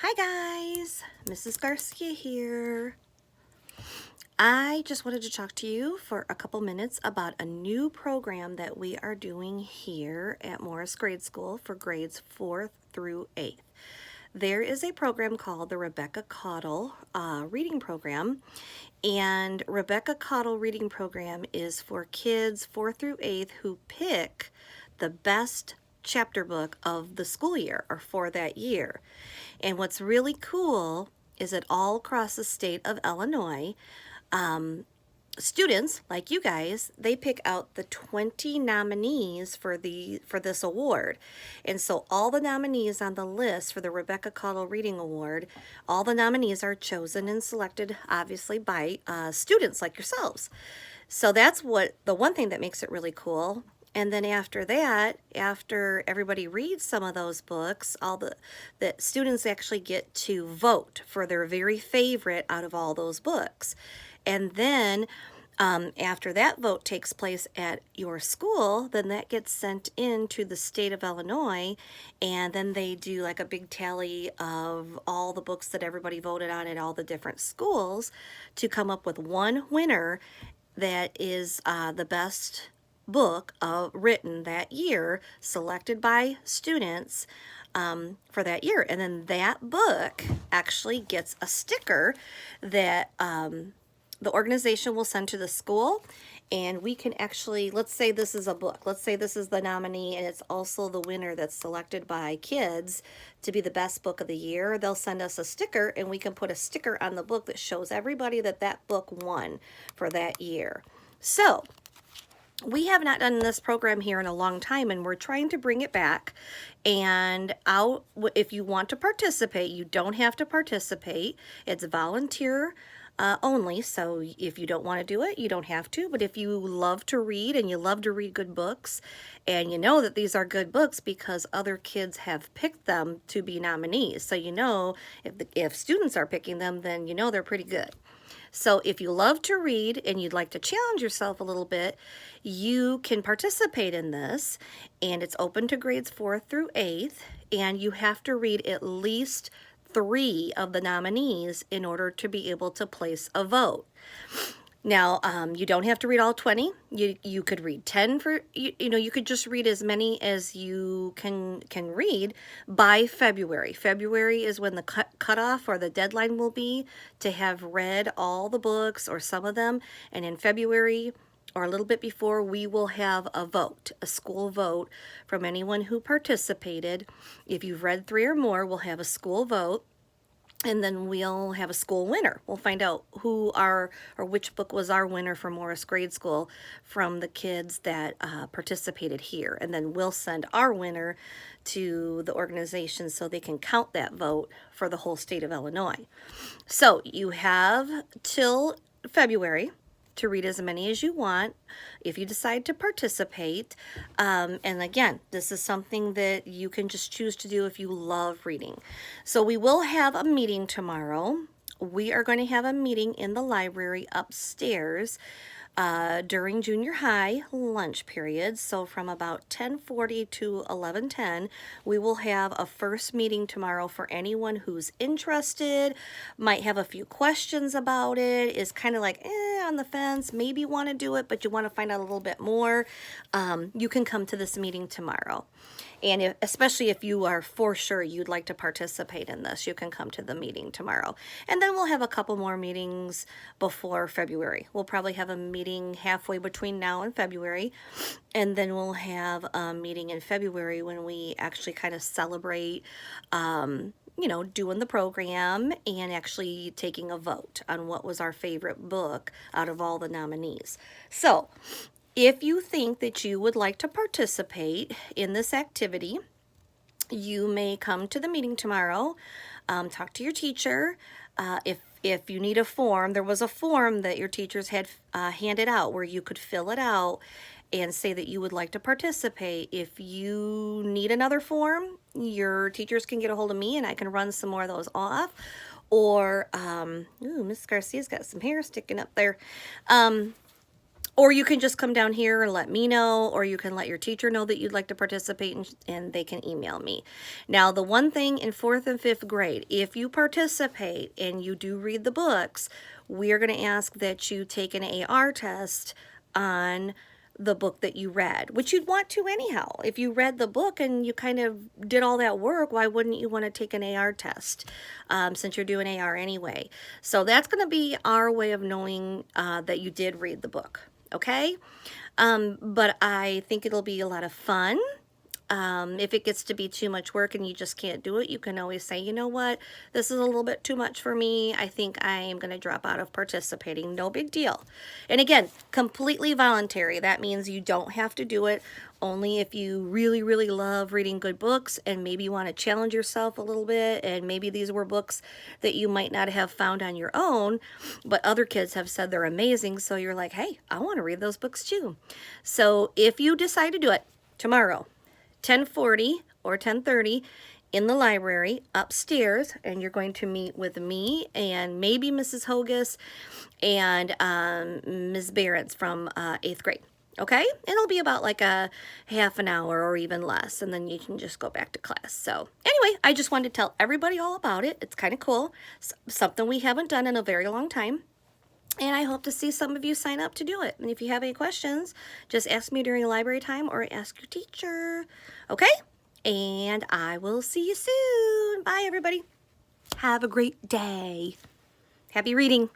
Hi guys, Mrs. Garcia here. I just wanted to talk to you for a couple minutes about a new program that we are doing here at Morris Grade School for grades 4th through 8th. There is a program called the Rebecca Caudill reading program, and Rebecca Caudill reading program is for kids 4th through 8th who pick the best chapter book of the school year or for that year. And what's really cool is that all across the state of Illinois, students like you guys, they pick out the 20 nominees for this award. And so all the nominees on the list for the Rebecca Caudill Reading Award, all the nominees are chosen and selected obviously by students like yourselves. So that's the one thing that makes it really cool. And then after that, after everybody reads some of those books, all the students actually get to vote for their very favorite out of all those books. And then after that vote takes place at your school, then that gets sent in to the state of Illinois, and then they do like a big tally of all the books that everybody voted on at all the different schools to come up with one winner that is the best book written that year, selected by students for that year. And then that book actually gets a sticker that the organization will send to the school, and we can actually, let's say this is a book, let's say this is the nominee and it's also the winner that's selected by kids to be the best book of the year. They'll send us a sticker, and we can put a sticker on the book that shows everybody that that book won for that year. So we have not done this program here in a long time, and we're trying to bring it back. And if you want to participate, you don't have to participate. It's volunteer only, so if you don't want to do it, you don't have to. But if you love to read and you love to read good books, and you know that these are good books because other kids have picked them to be nominees, so you know if students are picking them, then you know they're pretty good. So if you love to read and you'd like to challenge yourself a little bit, you can participate in this, and it's open to grades 4th through 8th, and you have to read at least 3 of the nominees in order to be able to place a vote. Now, you don't have to read all 20. You could read 10 for, you could just read as many as you can read by February. February is when the cutoff or the deadline will be to have read all the books or some of them. And in February or a little bit before, we will have a vote, a school vote from anyone who participated. If you've read 3 or more, we'll have a school vote. And then we'll have a school winner. We'll find out which book was our winner for Morris Grade School from the kids that participated here. And then we'll send our winner to the organization so they can count that vote for the whole state of Illinois. So you have till February to read as many as you want if you decide to participate. And again, this is something that you can just choose to do if you love reading. So we will have a meeting tomorrow. We are going to have a meeting in the library upstairs during junior high lunch period. So from about 10:40 to 11:10, we will have a first meeting tomorrow for anyone who's interested, might have a few questions about it, is kind of like on the fence, maybe want to do it, but you want to find out a little bit more. You can come to this meeting tomorrow. And especially if you are for sure you'd like to participate in this, you can come to the meeting tomorrow. And then we'll have a couple more meetings before February. We'll probably have a meeting halfway between now and February. And then we'll have a meeting in February when we actually kind of celebrate doing the program and actually taking a vote on what was our favorite book out of all the nominees. So if you think that you would like to participate in this activity, you may come to the meeting tomorrow, talk to your teacher. If you need a form, there was a form that your teachers had handed out where you could fill it out and say that you would like to participate. If you need another form, your teachers can get a hold of me and I can run some more of those off. Or, Miss Garcia's got some hair sticking up there. Or you can just come down here and let me know, or you can let your teacher know that you'd like to participate, and they can email me. Now, the one thing in 4th and 5th grade, if you participate and you do read the books, we're going to ask that you take an AR test on the book that you read, which you'd want to anyhow. If you read the book and you kind of did all that work, why wouldn't you want to take an AR test since you're doing AR anyway? So that's going to be our way of knowing that you did read the book, okay? But I think it'll be a lot of fun. If it gets to be too much work and you just can't do it, you can always say, you know what, this is a little bit too much for me. I think I am going to drop out of participating. No big deal. And again, completely voluntary. That means you don't have to do it. Only if you really, really love reading good books and maybe you want to challenge yourself a little bit, and maybe these were books that you might not have found on your own, but other kids have said they're amazing, so you're like, hey, I want to read those books too. So if you decide to do it tomorrow, 10:40 or 10:30 in the library upstairs, and you're going to meet with me and maybe Mrs. Hogus and Ms. Barrett's from 8th grade. Okay? It'll be about like a half an hour or even less, and then you can just go back to class. So anyway, I just wanted to tell everybody all about it. It's kind of cool. Something we haven't done in a very long time. And I hope to see some of you sign up to do it. And if you have any questions, just ask me during library time or ask your teacher. Okay? And I will see you soon. Bye, everybody. Have a great day. Happy reading.